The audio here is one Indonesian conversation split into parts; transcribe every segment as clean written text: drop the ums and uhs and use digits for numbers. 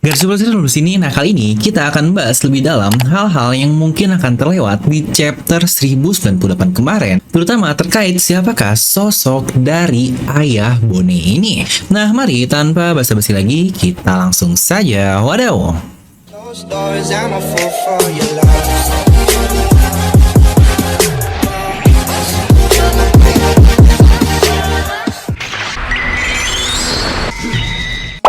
Garis besar dulu sini, nah kali ini kita akan bahas lebih dalam hal-hal yang mungkin akan terlewat di chapter 1098 kemarin, terutama terkait siapakah sosok dari ayah Bone ini. Nah mari tanpa basa-basi lagi, kita langsung saja wadaw. Those doors, I'm a fool for your love.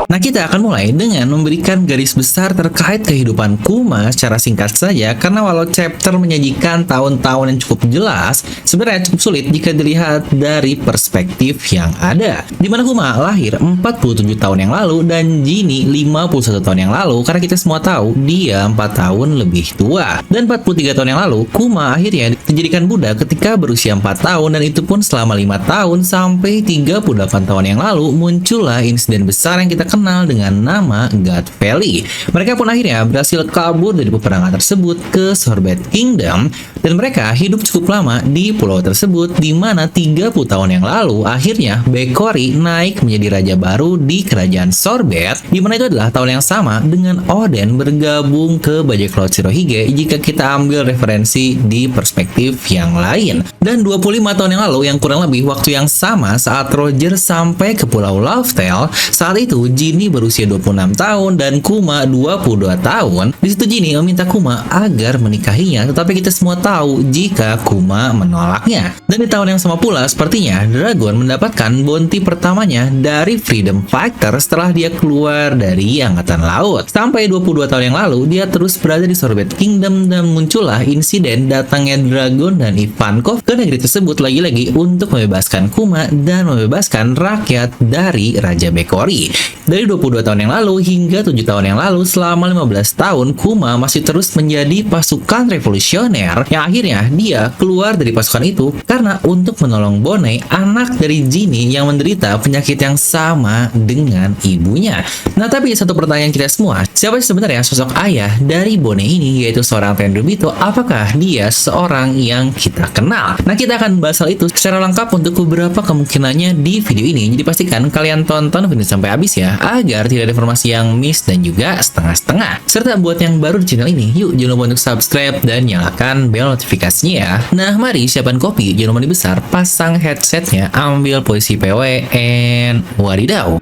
Nah kita akan mulai dengan memberikan garis besar terkait kehidupan Kuma secara singkat saja, karena walau chapter menyajikan tahun-tahun yang cukup jelas, sebenarnya cukup sulit jika dilihat dari perspektif yang ada. Dimana Kuma lahir 47 tahun yang lalu dan Jinny 51 tahun yang lalu, karena kita semua tahu dia 4 tahun lebih tua. Dan 43 tahun yang lalu, Kuma akhirnya dijadikan budak ketika berusia 4 tahun, dan itu pun selama 5 tahun sampai 38 tahun yang lalu muncullah insiden besar yang kita kenal dengan nama God Valley. Mereka pun akhirnya berhasil kabur dari peperangan tersebut ke Sorbet Kingdom, dan mereka hidup cukup lama di pulau tersebut, di mana 30 tahun yang lalu akhirnya Bekori naik menjadi raja baru di kerajaan Sorbet, di mana itu adalah tahun yang sama dengan Oden bergabung ke bajak laut Shirohige jika kita ambil referensi di perspektif yang lain. Dan 25 tahun yang lalu, yang kurang lebih waktu yang sama saat Roger sampai ke pulau Lovetale, saat itu Jinny berusia 26 tahun dan Kuma 22 tahun. Di situ Jinny meminta Kuma agar menikahinya, tetapi kita semua tahu jika Kuma menolaknya. Dan di tahun yang sama pula, sepertinya Dragon mendapatkan bounty pertamanya dari Freedom Fighter setelah dia keluar dari Angkatan Laut. Sampai 22 tahun yang lalu, dia terus berada di Sorbet Kingdom dan muncullah insiden datangnya Dragon dan Ivankov ke negeri tersebut lagi-lagi untuk membebaskan Kuma dan membebaskan rakyat dari Raja Bekori. Dari 22 tahun yang lalu hingga 7 tahun yang lalu, selama 15 tahun, Kuma masih terus menjadi pasukan revolusioner yang akhirnya dia keluar dari pasukan itu karena untuk menolong Bone, anak dari Jinny yang menderita penyakit yang sama dengan ibunya. Nah, tapi satu pertanyaan kita semua, siapa sih sebenarnya sosok ayah dari Bone ini, yaitu seorang Tenryubito? Apakah dia seorang yang kita kenal? Nah, kita akan bahas hal itu secara lengkap untuk beberapa kemungkinannya di video ini, jadi pastikan kalian tonton video sampai habis ya, agar tidak ada informasi yang miss dan juga setengah-setengah. Serta buat yang baru di channel ini, yuk jangan lupa untuk subscribe dan nyalakan bel notifikasinya ya. Nah mari siapkan kopi, jangan lupa dibesar, pasang headsetnya, ambil posisi PW, and wadidaw.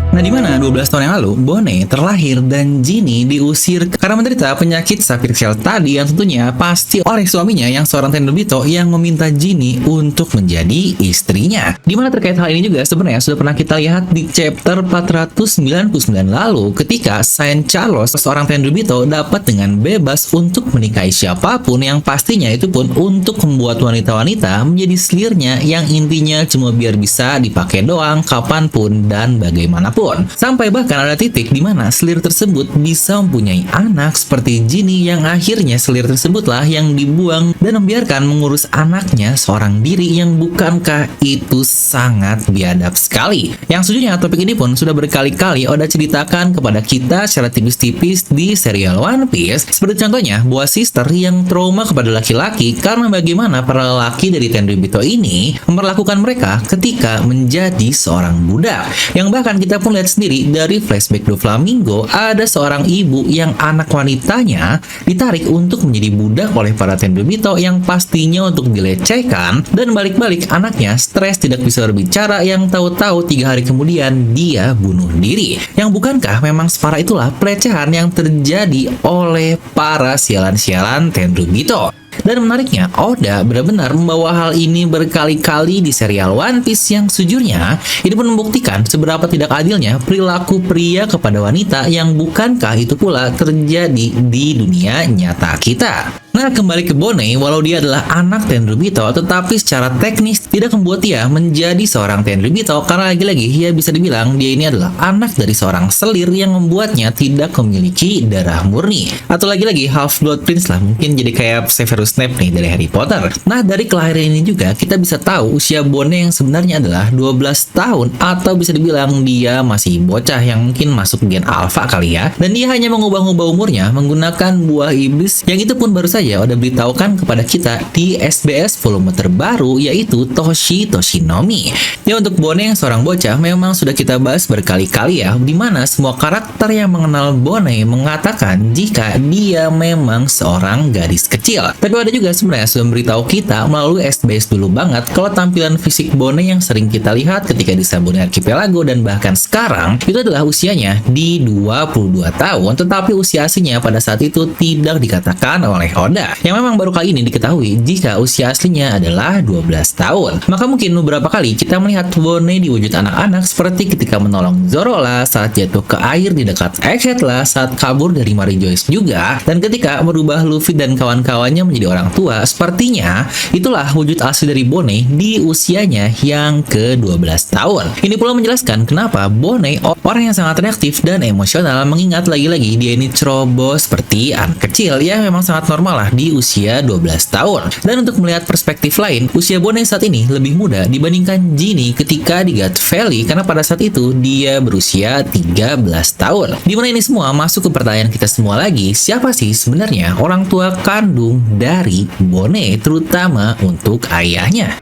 Nah, di mana 12 tahun yang lalu, Bone terlahir dan Jinny diusir karena menderita penyakit Sapphire Shell tadi, yang tentunya pasti oleh suaminya yang seorang Tenryubito yang meminta Jinny untuk menjadi istrinya. Di mana terkait hal ini juga sebenarnya sudah pernah kita lihat di chapter 499 lalu, ketika Saint Charles, seorang Tenryubito, dapat dengan bebas untuk menikahi siapapun, yang pastinya itu pun untuk membuat wanita-wanita menjadi selirnya, yang intinya cuma biar bisa dipakai doang kapanpun dan bagaimanapun. Sampai bahkan ada titik di mana selir tersebut bisa mempunyai anak seperti Jinny, yang akhirnya selir tersebutlah yang dibuang dan membiarkan mengurus anaknya seorang diri, yang bukankah itu sangat biadab sekali. Yang sejujurnya topik ini pun sudah berkali-kali Oda ceritakan kepada kita secara tipis-tipis di serial One Piece, seperti contohnya buah sister yang trauma kepada laki-laki karena bagaimana para lelaki dari Tenryubito ini memperlakukan mereka ketika menjadi seorang budak, yang bahkan kita pun lihat sendiri dari flashback Doflamingo, ada seorang ibu yang anak wanitanya ditarik untuk menjadi budak oleh para Tenryubito, yang pastinya untuk dilecehkan, dan balik-balik anaknya stres tidak bisa berbicara, yang tahu-tahu 3 hari kemudian dia bunuh diri. Yang bukankah memang separah itulah pelecehan yang terjadi oleh para sialan-sialan Tenryubito? Dan menariknya, Oda benar-benar membawa hal ini berkali-kali di serial One Piece, yang sejujurnya ini pun membuktikan seberapa tidak adilnya perilaku pria kepada wanita, yang bukankah itu pula terjadi di dunia nyata kita. Nah, kembali ke Bone, walau dia adalah anak Tenryubito, tetapi secara teknis tidak membuat dia menjadi seorang Tenryubito, karena lagi-lagi dia bisa dibilang dia ini adalah anak dari seorang selir yang membuatnya tidak memiliki darah murni. Atau lagi-lagi Half-Blood Prince lah, mungkin jadi kayak Severus Snape nih dari Harry Potter. Nah, dari kelahiran ini juga kita bisa tahu usia Bone yang sebenarnya adalah 12 tahun, atau bisa dibilang dia masih bocah yang mungkin masuk gen alpha kali ya. Dan dia hanya mengubah-ubah umurnya menggunakan buah iblis, yang itu pun baru saja saja udah beritahukan kepada kita di SBS volume terbaru, yaitu Toshi Toshinomi. Ya, untuk Bone yang seorang bocah memang sudah kita bahas berkali-kali ya, dimana semua karakter yang mengenal Bone mengatakan jika dia memang seorang gadis kecil. Tapi ada juga sebenarnya sudah memberitahu kita melalui SBS dulu banget kalau tampilan fisik Bone yang sering kita lihat ketika di Sabune Archipelago dan bahkan sekarang itu adalah usianya di 22 tahun, tetapi usia aslinya pada saat itu tidak dikatakan oleh Oda, yang memang baru kali ini diketahui jika usia aslinya adalah 12 tahun. Maka mungkin beberapa kali kita melihat Bone di wujud anak-anak seperti ketika menolong Zoro lah, saat jatuh ke air di dekat Egghead lah, saat kabur dari Mary Joyce juga, dan ketika merubah Luffy dan kawan-kawannya menjadi orang tua. Sepertinya itulah wujud asli dari Bone di usianya yang ke-12 tahun. Ini pula menjelaskan kenapa Bone orang yang sangat reaktif dan emosional, mengingat lagi-lagi dia ini ceroboh seperti anak kecil yang memang sangat normal lah di usia 12 tahun. Dan untuk melihat perspektif lain, usia Bone saat ini lebih muda dibandingkan Ginny ketika di God Valley, karena pada saat itu dia berusia 13 tahun. Dimana ini semua masuk ke pertanyaan kita semua lagi, siapa sih sebenarnya orang tua kandung dari Bone, terutama untuk ayahnya?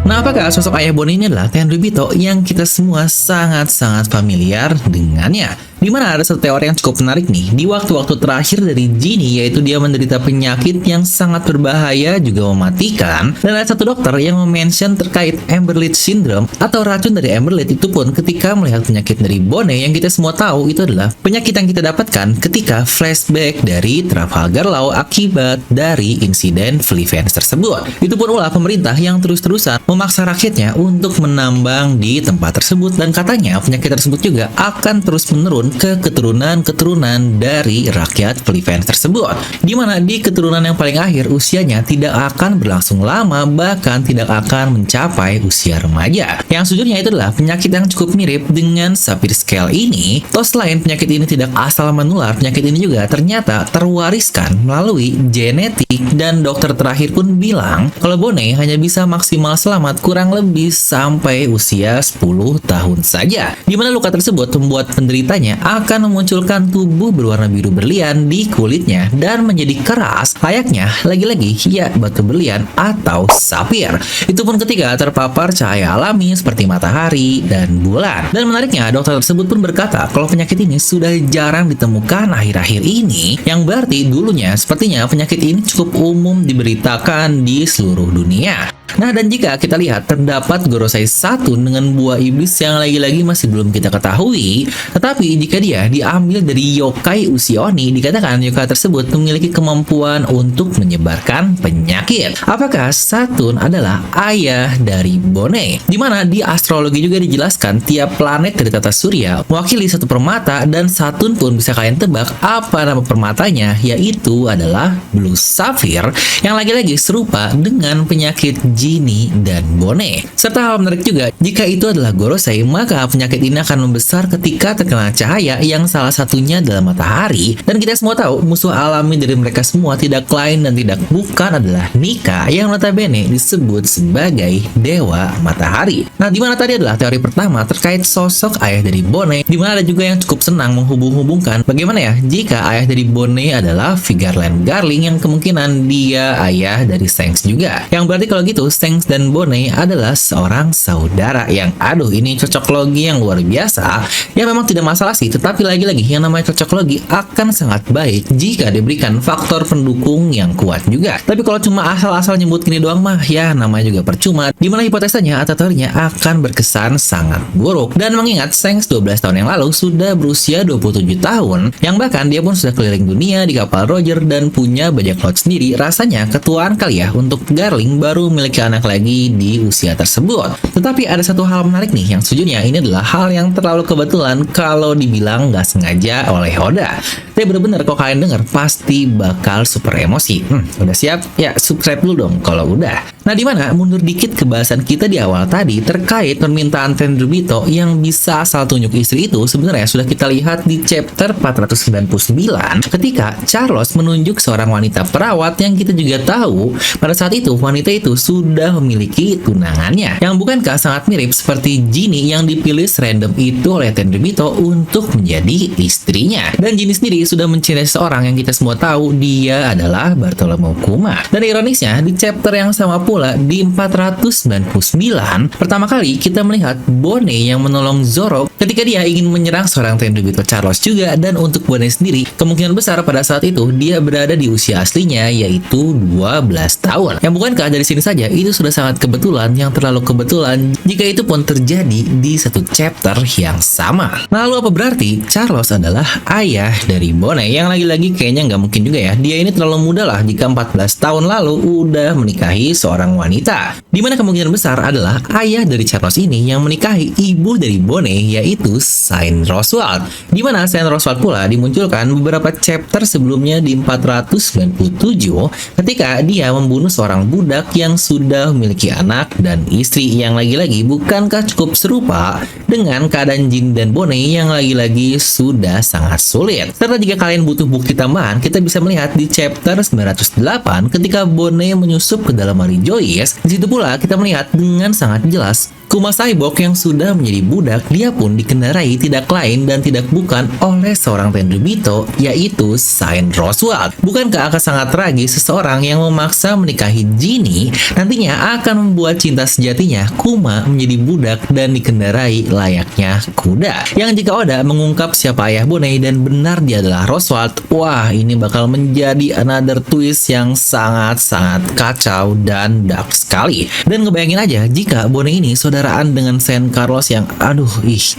Nah, apakah sosok ayah Bone ini adalah Tenryubito yang kita semua sangat-sangat familiar dengannya? Dimana ada satu teori yang cukup menarik nih di waktu-waktu terakhir dari Ginny, yaitu dia menderita penyakit yang sangat berbahaya juga mematikan, dan ada satu dokter yang mention terkait Amberlid Syndrome atau racun dari Amberlid. Itu pun ketika melihat penyakit dari Bone yang kita semua tahu itu adalah penyakit yang kita dapatkan ketika flashback dari Trafalgar Law akibat dari insiden Fleavance tersebut. Itu pun ulah pemerintah yang terus-terusan memaksa rakyatnya untuk menambang di tempat tersebut, dan katanya penyakit tersebut juga akan terus menurun ke keturunan-keturunan dari rakyat Fleavance tersebut, dimana di keturunan yang paling akhir usianya tidak akan berlangsung lama, bahkan tidak akan mencapai usia remaja. Yang sejujurnya itu adalah penyakit yang cukup mirip dengan Sapphire Scale ini. Toh selain penyakit ini tidak asal menular, penyakit ini juga ternyata terwariskan melalui genetik, dan dokter terakhir pun bilang kalau Bone hanya bisa maksimal selamat kurang lebih sampai usia 10 tahun saja, dimana luka tersebut membuat penderitanya akan memunculkan tubuh berwarna biru berlian di kulitnya dan menjadi keras layaknya lagi-lagi ya batu berlian atau sapir. Itu pun ketika terpapar cahaya alami seperti matahari dan bulan. Dan menariknya, dokter tersebut pun berkata kalau penyakit ini sudah jarang ditemukan akhir-akhir ini, yang berarti dulunya sepertinya penyakit ini cukup umum diberitakan di seluruh dunia. Nah, dan jika kita lihat terdapat Gorosei Satun dengan buah iblis yang lagi-lagi masih belum kita ketahui, tetapi jika dia diambil dari yokai Usioni, dikatakan yokai tersebut memiliki kemampuan untuk menyebarkan penyakit. Apakah Satun adalah ayah dari Bone? Dimana di astrologi juga dijelaskan tiap planet dari tata surya mewakili satu permata, dan Satun pun bisa kalian tebak apa nama permatanya, yaitu adalah Blue Sapphire, yang lagi-lagi serupa dengan penyakit Ginny dan Bone. Serta hal menarik juga, jika itu adalah Gorosei, maka penyakit ini akan membesar ketika terkena cahaya yang salah satunya adalah matahari. Dan kita semua tahu musuh alami dari mereka semua tidak lain dan tidak bukan adalah Nika, yang notabene disebut sebagai dewa matahari. Nah, dimana tadi adalah teori pertama terkait sosok ayah dari Bone, dimana ada juga yang cukup senang menghubung-hubungkan bagaimana ya jika ayah dari Bone adalah Vigarland Garling, yang kemungkinan dia ayah dari Shanks juga. Yang berarti kalau gitu Shanks dan Bone adalah seorang saudara, yang aduh ini cocok logi yang luar biasa. Ya memang tidak masalah sih, tetapi lagi-lagi yang namanya cocok logi akan sangat baik jika diberikan faktor pendukung yang kuat juga. Tapi kalau cuma asal-asal nyebut gini doang mah ya namanya juga percuma, dimana hipotesanya atau teorinya akan berkesan sangat buruk. Dan mengingat Shanks 12 tahun yang lalu sudah berusia 27 tahun, yang bahkan dia pun sudah keliling dunia di kapal Roger dan punya bajak laut sendiri, rasanya ketuaan kali ya untuk Garling baru memiliki anak lagi di usia tersebut. Tetapi ada satu hal menarik nih, yang sejujurnya ini adalah hal yang terlalu kebetulan kalau dibilang nggak sengaja oleh Oda. Tapi bener-bener kalau kalian denger pasti bakal super emosi. Udah siap? Ya subscribe dulu dong kalau udah. Nah, Nah, dimana mundur dikit ke bahasan kita di awal tadi terkait permintaan Tenryubito yang bisa asal tunjuk istri itu sebenarnya sudah kita lihat di chapter 499 ketika Charles menunjuk seorang wanita perawat yang kita juga tahu pada saat itu wanita itu sudah memiliki tunangannya yang bukankah sangat mirip seperti Ginny yang dipilih random itu oleh Tenryubito untuk menjadi istrinya. Dan Ginny sendiri sudah mencintai seorang yang kita semua tahu dia adalah Bartholomew Kuma. Dan ironisnya di chapter yang sama pula di 499 pertama kali kita melihat Bonnie yang menolong Zoro ketika dia ingin menyerang seorang Tenryubito Charles juga. Dan untuk Bonnie sendiri kemungkinan besar pada saat itu dia berada di usia aslinya yaitu 12 tahun. Yang bukankah dari sini saja itu sudah sangat kebetulan yang terlalu kebetulan jika itu pun terjadi di satu chapter yang sama. Lalu apa berarti Charles adalah ayah dari Bonnie yang lagi-lagi kayaknya nggak mungkin juga ya. Dia ini terlalu muda lah jika 14 tahun lalu udah menikahi seorang wanita. Dimana kemungkinan besar adalah ayah dari Charles ini yang menikahi ibu dari Bonnie yaitu Saint Roswald. Dimana Saint Roswald pula dimunculkan beberapa chapter sebelumnya di 497 ketika dia membunuh seorang budak yang sudah memiliki anak dan istri yang lagi-lagi bukankah cukup serupa dengan keadaan Jin dan Bonnie yang lagi-lagi sudah sangat sulit. Serta jika kalian butuh bukti tambahan, kita bisa melihat di chapter 908 ketika Bonnie menyusup ke dalam Mary Joyce. Di situ pula kita melihat dengan sangat jelas Kuma Cyborg yang sudah menjadi budak, dia pun dikendarai tidak lain dan tidak bukan oleh seorang Tenryubito, yaitu Saint Roswald. Bukankah akan sangat tragis seseorang yang memaksa menikahi Ginny nantinya akan membuat cinta sejatinya Kuma menjadi budak dan dikendarai layaknya kuda. Yang jika Oda mengungkap siapa ayah Bonnie dan benar dia adalah Roswald, wah ini bakal menjadi another twist yang sangat-sangat kacau dan dark sekali. Dan ngebayangin aja jika Bonnie ini saudaraan dengan Saint Carlos yang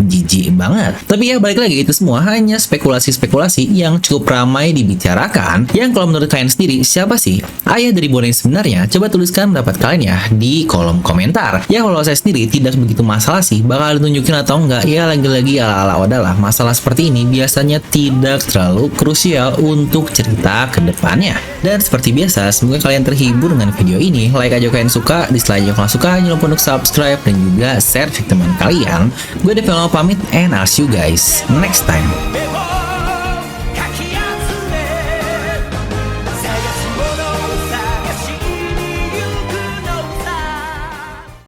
jijik banget. Tapi ya balik lagi itu semua hanya spekulasi-spekulasi yang cukup ramai dibicarakan. Yang kalau menurut kalian sendiri siapa sih ayah dari Bonnie sebenarnya? Coba tuliskan pendapat kalian ya di kolom komentar. Ya kalau saya sendiri tidak begitu masalah sih bakal ditunjukin atau enggak. Ya lagi-lagi ala-ala Oda lah. Masalah seperti ini biasanya tidak terlalu krusial untuk cerita ke depannya. Dan seperti biasa semoga kalian terhibur dengan video ini. Like aja kalian suka, dislike aja kalau suka, jangan lupa untuk subscribe dan juga share ke teman kalian. Gue Develo pamit and I'll see you guys next time.